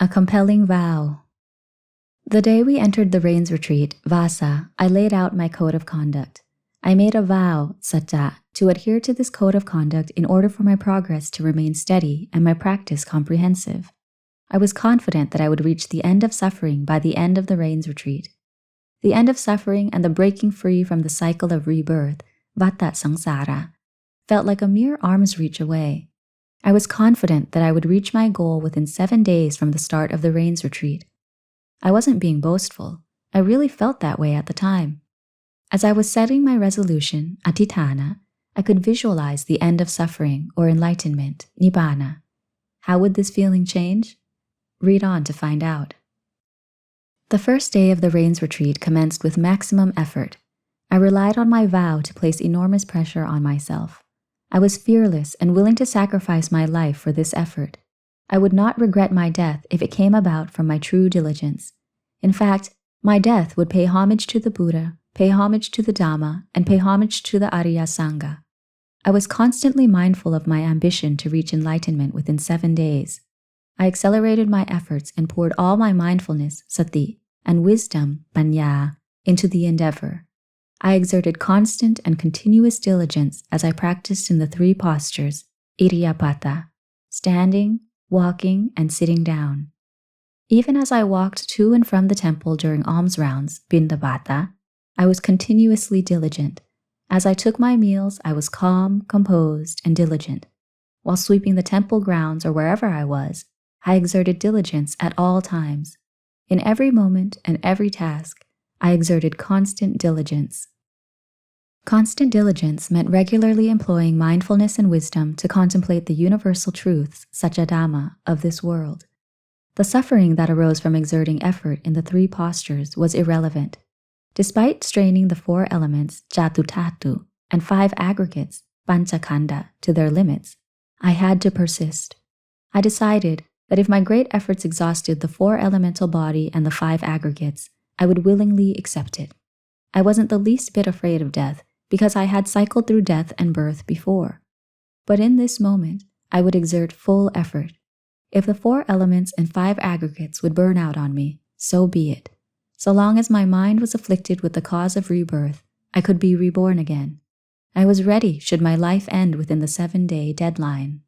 A Compelling Vow. The day we entered the rains retreat, Vasa, I laid out my code of conduct. I made a vow, satta, to adhere to this code of conduct in order for my progress to remain steady and my practice comprehensive. I was confident that I would reach the end of suffering by the end of the rains retreat. The end of suffering and the breaking free from the cycle of rebirth, vata samsara, felt like a mere arm's reach away. I was confident that I would reach my goal within 7 days from the start of the rains retreat. I wasn't being boastful. I really felt that way at the time. As I was setting my resolution, adhitthana, I could visualize the end of suffering or enlightenment, nibbāna. How would this feeling change? Read on to find out. The first day of the rains retreat commenced with maximum effort. I relied on my vow to place enormous pressure on myself. I was fearless and willing to sacrifice my life for this effort. I would not regret my death if it came about from my true diligence. In fact, my death would pay homage to the Buddha, pay homage to the Dhamma, and pay homage to the Arya Sangha. I was constantly mindful of my ambition to reach enlightenment within 7 days. I accelerated my efforts and poured all my mindfulness, sati, and wisdom, paññā, into the endeavor. I exerted constant and continuous diligence as I practiced in the 3 postures, iddhyapada, standing, walking, and sitting down. Even as I walked to and from the temple during alms rounds, bindabata, I was continuously diligent. As I took my meals, I was calm, composed, and diligent. While sweeping the temple grounds or wherever I was, I exerted diligence at all times. In every moment and every task, I exerted constant diligence. Constant diligence meant regularly employing mindfulness and wisdom to contemplate the universal truths, such as Dhamma, of this world. The suffering that arose from exerting effort in the 3 postures was irrelevant. Despite straining the 4 elements, jatutatu, and 5 aggregates, panchakanda, to their limits, I had to persist. I decided that if my great efforts exhausted the 4 elemental body and the 5 aggregates, I would willingly accept it. I wasn't the least bit afraid of death because I had cycled through death and birth before. But in this moment, I would exert full effort. If the 4 elements and 5 aggregates would burn out on me, so be it. So long as my mind was afflicted with the cause of rebirth, I could be reborn again. I was ready should my life end within the 7-day deadline.